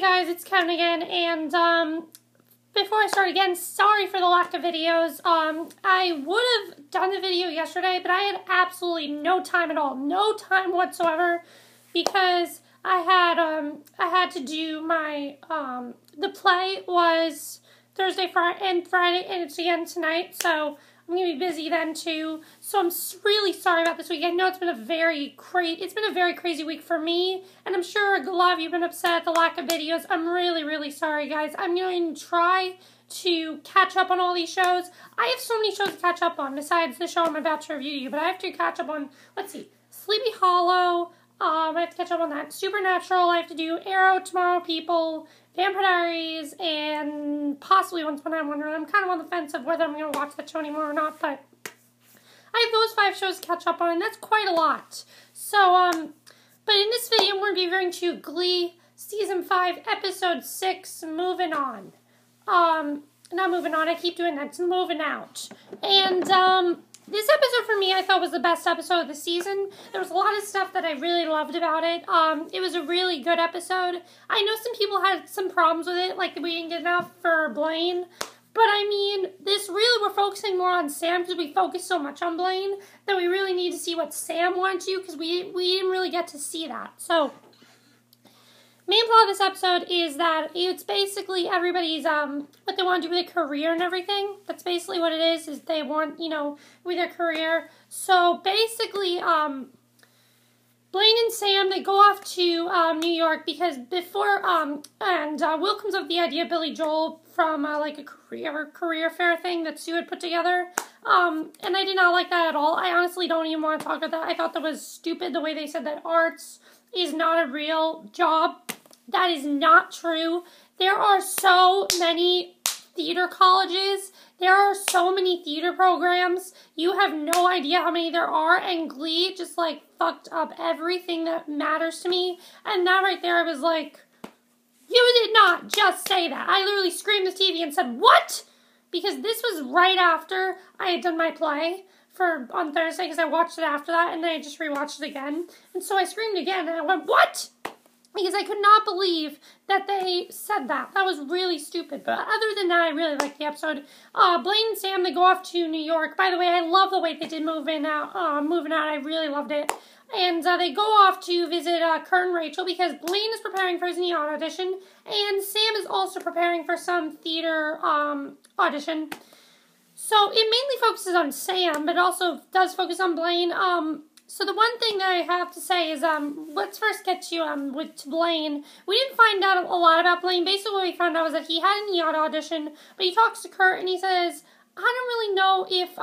guys, it's Kevin again, and before I start again, sorry for the lack of videos. I would have done a video yesterday, but I had absolutely no time at all, no time whatsoever, because I had to do my the play was Thursday, Friday, and it's again tonight, so I'm going to be busy then too, so I'm really sorry about this week. I know it's been a very crazy week for me, and I'm sure a lot of you have been upset at the lack of videos. I'm really sorry, guys. I'm going to try to catch up on all these shows. I have so many shows to catch up on besides the show I'm about to review you, but I have to catch up on, let's see, Sleepy Hollow, I have to catch up on that. Supernatural, I have to do Arrow, Tomorrow People, Vampire Diaries, and possibly Once Upon a Time in Wonderland. I'm kind of on the fence of whether I'm going to watch that show anymore or not, but I have those 5 shows to catch up on, and that's quite a lot. So, but in this video, we're going to be reviewing to Glee, Season 5, Episode 6, Moving On. Not moving on, I keep doing that, it's moving out. And, this episode for me, I thought was the best episode of the season. There was a lot of stuff that I really loved about it. It was a really good episode. I know some people had some problems with it, like we didn't get enough for Blaine. But I mean, we're focusing more on Sam because we focused so much on Blaine that we really need to see what Sam wanted to do because we didn't really get to see that. So, main plot of this episode is that it's basically everybody's, what they want to do with their career and everything. That's basically what it is they want, with their career. So, basically, Blaine and Sam, they go off to, New York because before, Will comes up with the idea of Billy Joel from, like a career fair thing that Sue had put together. And I did not like that at all. I honestly don't even want to talk about that. I thought that was stupid, the way they said that arts is not a real job. That is not true. There are so many theater colleges. There are so many theater programs. You have no idea how many there are, and Glee just, like, fucked up everything that matters to me. And that right there, I was like, you did not just say that. I literally screamed at the TV and said, what? Because this was right after I had done my play on Thursday, because I watched it after that, and then I just rewatched it again. And so I screamed again, and I went, what? Because I could not believe that they said that. That was really stupid. But other than that, I really liked the episode. Blaine and Sam, they go off to New York. By the way, I love the way they did Moving Out. I really loved it. And they go off to visit Kurt and Rachel because Blaine is preparing for his Nyada audition. And Sam is also preparing for some theater audition. So it mainly focuses on Sam, but also does focus on Blaine. So the one thing that I have to say is, let's first get to Blaine. We didn't find out a lot about Blaine. Basically what we found out was that he had a Nyada audition, but he talks to Kurt and he says, I don't really know if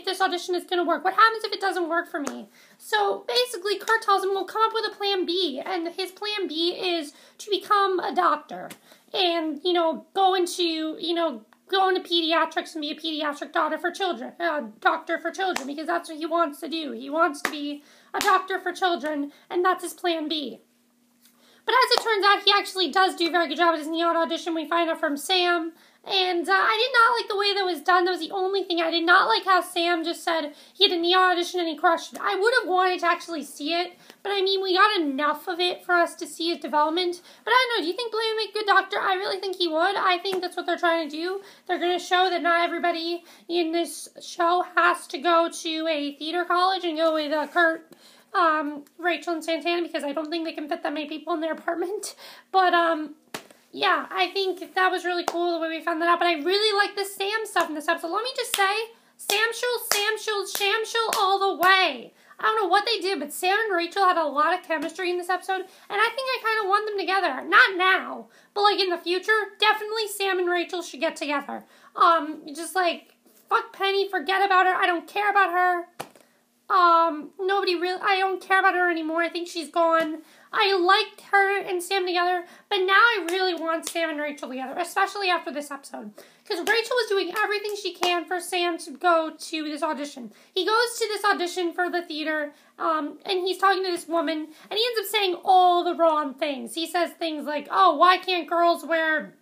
this audition is gonna work. What happens if it doesn't work for me? So basically Kurt tells him, we'll come up with a plan B, and his plan B is to become a doctor. And, go into pediatrics and be a pediatric doctor for children, because that's what he wants to do. He wants to be a doctor for children, and that's his plan B. But as it turns out, he actually does do a very good job at his Nyada audition. We find out from Sam, and I did not like the way that was done. That was the only thing. I did not like how Sam just said he had a Nyada audition and he crushed it. I would have wanted to actually see it, but I mean, we got enough of it for us to see his development. But I don't know, do you think Blaine would make a good doctor? I really think he would. I think that's what they're trying to do. They're going to show that not everybody in this show has to go to a theater college and go with Kurt, Rachel, and Santana, because I don't think they can fit that many people in their apartment. But, yeah, I think that was really cool the way we found that out. But I really like the Sam stuff in this episode. Let me just say, Samshul all the way. I don't know what they did, but Sam and Rachel had a lot of chemistry in this episode, and I think I kind of want them together. Not now, but like in the future, definitely Sam and Rachel should get together. Just like, fuck Penny, forget about her, I don't care about her. I don't care about her anymore. I think she's gone. I liked her and Sam together, but now I really want Sam and Rachel together, especially after this episode. Because Rachel was doing everything she can for Sam to go to this audition. He goes to this audition for the theater, and he's talking to this woman, and he ends up saying all the wrong things. He says things like, oh, why can't girls wear,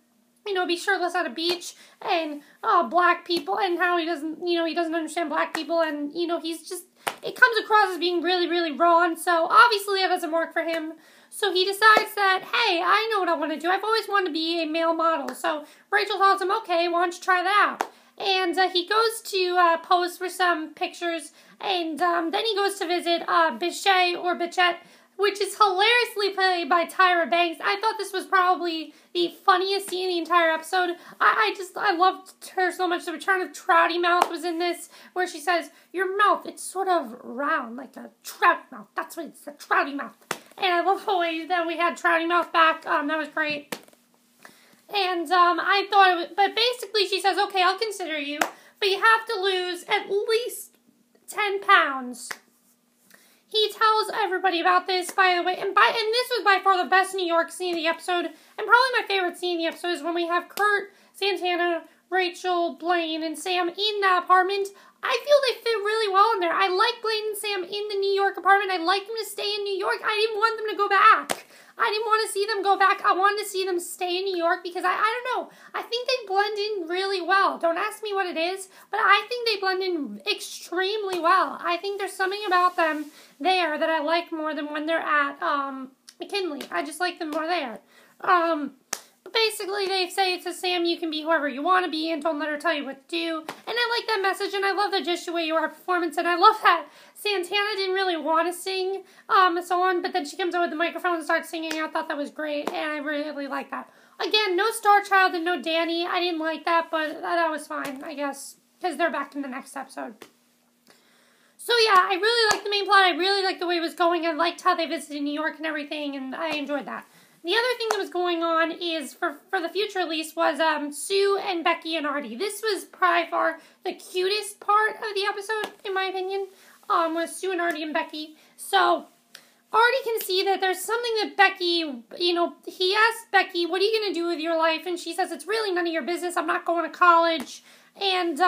be shirtless at a beach, and black people, and how he doesn't, he doesn't understand black people, and, he's just, it comes across as being really, really wrong, so obviously that doesn't work for him. So he decides that, hey, I know what I want to do. I've always wanted to be a male model. So Rachel tells him, okay, why don't you try that out? And he goes to pose for some pictures, and then he goes to visit Bichet or Bichette, which is hilariously played by Tyra Banks. I thought this was probably the funniest scene in the entire episode. I loved her so much. The return of Trouty Mouth was in this, where she says, your mouth, it's sort of round, like a trout mouth. That's what it's, a Trouty Mouth. And I love the way that we had Trouty Mouth back. That was great. And I thought it was, but basically she says, okay, I'll consider you, but you have to lose at least 10 pounds. He tells everybody about this, by the way, and this was by far the best New York scene of the episode, and probably my favorite scene in the episode is when we have Kurt, Santana, Rachel, Blaine, and Sam in that apartment. I feel they fit really well in there. I like Blaine and Sam in the New York apartment. I like them to stay in New York. I didn't want them to go back. I didn't want to see them go back. I wanted to see them stay in New York because I don't know. I think they blend in really well. Don't ask me what it is, but I think they blend in extremely well. I think there's something about them there that I like more than when they're at McKinley. I just like them more there. But basically, they say to Sam, you can be whoever you want to be and don't let her tell you what to do. And I like that message, and I love the Just the Way You Are performance, and I love that Santana didn't really want to sing and so on, but then she comes out with the microphone and starts singing. I thought that was great, and I really like that. Again, no Star Child and no Danny. I didn't like that, but that was fine, I guess, because they're back in the next episode. So yeah, I really liked the main plot. I really liked the way it was going. I liked how they visited New York and everything, and I enjoyed that. The other thing that was going on is, for the future at least, was Sue and Becky and Artie. This was by far the cutest part of the episode, in my opinion, was Sue and Artie and Becky. So, Artie can see that there's something that Becky, he asked Becky, what are you going to do with your life? And she says, it's really none of your business. I'm not going to college. And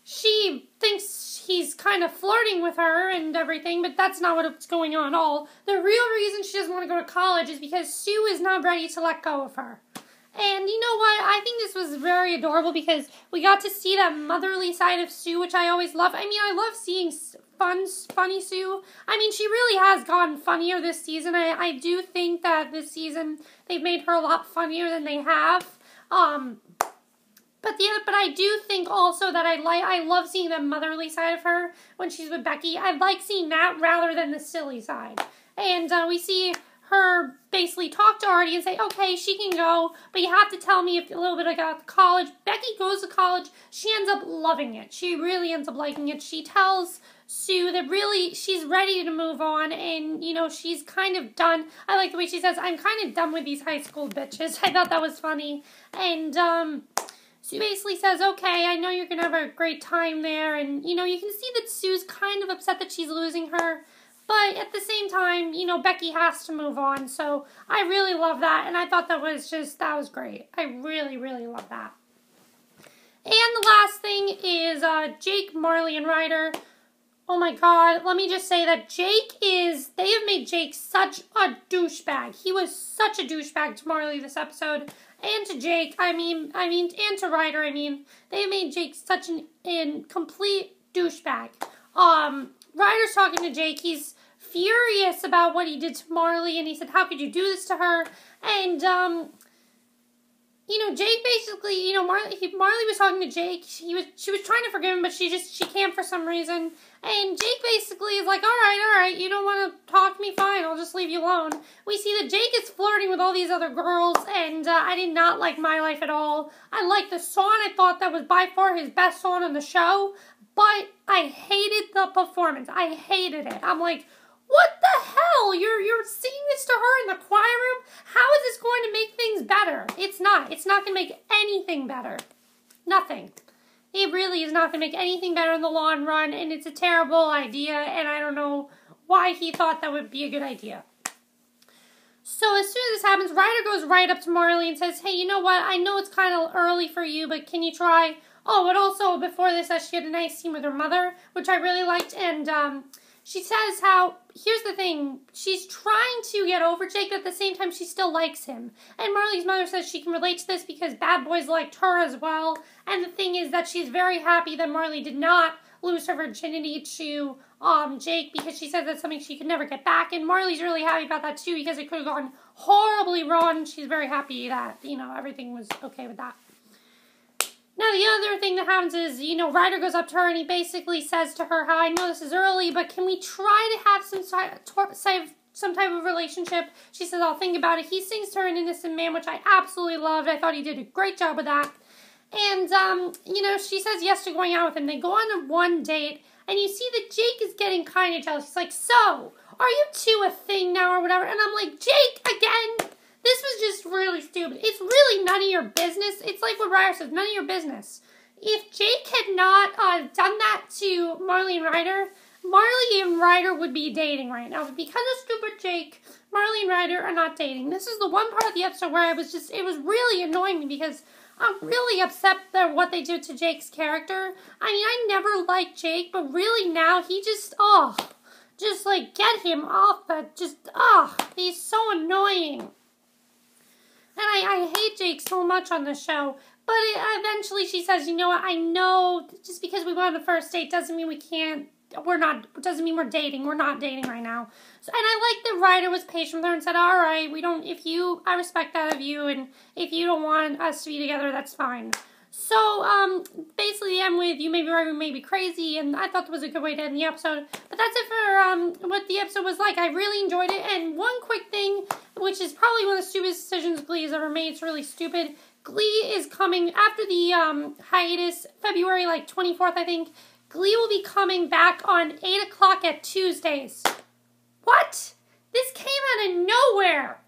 she thinks he's kind of flirting with her and everything, but that's not what's going on at all. The real reason she doesn't want to go to college is because Sue is not ready to let go of her. And you know what? I think this was very adorable because we got to see that motherly side of Sue, which I always love. I mean, I love seeing funny Sue. I mean, she really has gotten funnier this season. I do think that this season they've made her a lot funnier than they have. But I do think also that I love seeing the motherly side of her when she's with Becky. I like seeing that rather than the silly side. And we see her basically talk to Artie and say, okay, she can go, but you have to tell me a little bit about college. Becky goes to college. She ends up loving it. She really ends up liking it. She tells Sue that really she's ready to move on, and, she's kind of done. I like the way she says, I'm kind of done with these high school bitches. I thought that was funny. And, Sue basically says, okay, I know you're going to have a great time there, and, you can see that Sue's kind of upset that she's losing her, but at the same time, Becky has to move on, so I really love that, and I thought that was great. I really, really love that. And the last thing is Jake, Marley, and Ryder. Oh my god, let me just say that they have made Jake such a douchebag. He was such a douchebag to Marley this episode. And to Jake, and to Ryder, they made Jake such an complete douchebag. Ryder's talking to Jake. He's furious about what he did to Marley, and he said, how could you do this to her? And, Jake basically, Marley was talking to Jake. She was trying to forgive him, but she can't for some reason. And Jake basically is like, all right, you don't want to talk to me, fine, I'll just leave you alone. We see that Jake is flirting with all these other girls, and I did not like My Life at all. I liked the song. I thought that was by far his best song on the show, but I hated the performance. I hated it. I'm like, what the hell? You're singing this to her in the choir room? How is this going to make things better? It's not. It's not going to make anything better. Nothing. It really is not going to make anything better in the long run, and it's a terrible idea, and I don't know why he thought that would be a good idea. So as soon as this happens, Ryder goes right up to Marley and says, hey, you know what? I know it's kind of early for you, but can you try? Oh, but also before this, she had a nice scene with her mother, which I really liked, and she says how, here's the thing, she's trying to get over Jake, but at the same time, she still likes him. And Marley's mother says she can relate to this because bad boys liked her as well. And the thing is that she's very happy that Marley did not lose her virginity to Jake because she said that's something she could never get back. And Marley's really happy about that too because it could have gone horribly wrong. She's very happy that, you know, everything was okay with that. Now, the other thing that happens is, you know, Ryder goes up to her and he basically says to her, I know this is early, but can we try to have some type of relationship? She says, I'll think about it. He sings to her An Innocent Man, which I absolutely loved. I thought he did a great job with that. And, you know, she says yes to going out with him. They go on one date, and you see that Jake is getting kind of jealous. He's like, so, are you two a thing now or whatever? And I'm like, Jake, again? This was just really stupid. It's really none of your business. It's like what Ryder says, none of your business. If Jake had not done that to Marley and Ryder, Marley and Ryder would be dating right now. But because of stupid Jake, Marley and Ryder are not dating. This is the one part of the episode where it was really annoying me because I'm really upset at what they did to Jake's character. I mean, I never liked Jake, but really now he just, just like get him off he's so annoying. And I hate Jake so much on the show. But eventually she says, you know what, I know just because we went on the first date doesn't mean doesn't mean we're dating. We're not dating right now. So, and I like that Ryder was patient with her and said, all right, I respect that of you, and if you don't want us to be together, that's fine. So, basically the end with, you may be right, you may be crazy, and I thought that was a good way to end the episode. But that's it for, what the episode was like. I really enjoyed it, and one quick thing, which is probably one of the stupidest decisions Glee has ever made, it's really stupid. Glee is coming, after the, hiatus, February, 24th, I think, Glee will be coming back on 8 o'clock at Tuesdays. What? This came out of nowhere.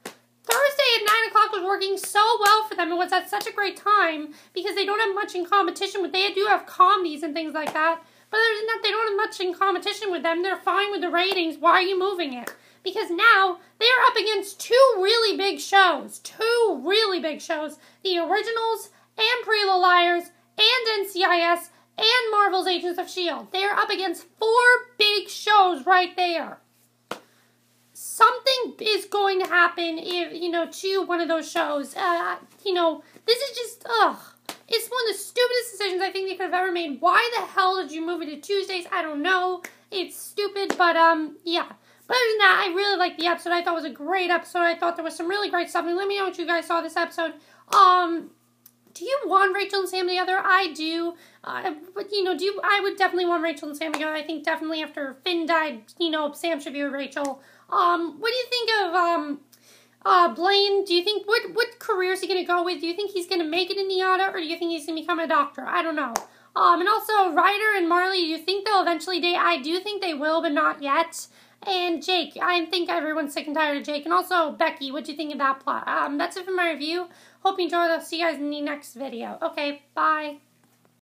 Thursday at 9 o'clock was working so well for them. It was at such a great time because they don't have much in competition with. They do have comedies and things like that. But other than that, they don't have much in competition with them. They're fine with the ratings. Why are you moving it? Because now they are up against two really big shows. Two really big shows. The Originals and Pretty Little Liars and NCIS and Marvel's Agents of S.H.I.E.L.D. They are up against 4 big shows right there. Something is going to happen if, to one of those shows. This is just, It's one of the stupidest decisions I think they could have ever made. Why the hell did you move it to Tuesdays? I don't know. It's stupid, but, yeah. But other than that, I really liked the episode. I thought it was a great episode. I thought there was some really great stuff. And let me know what you guys saw this episode. Do you want Rachel and Sam together? I do. But, I would definitely want Rachel and Sam together. I think definitely after Finn died, Sam should be with Rachel. What do you think of, Blaine? Do you think, what career is he going to go with? Do you think he's going to make it in Nyada, or do you think he's going to become a doctor? I don't know. And also, Ryder and Marley, do you think they'll eventually date? I do think they will, but not yet. And Jake, I think everyone's sick and tired of Jake. And also, Becky, what do you think of that plot? That's it for my review. Hope you enjoyed. I'll see you guys in the next video. Okay, bye.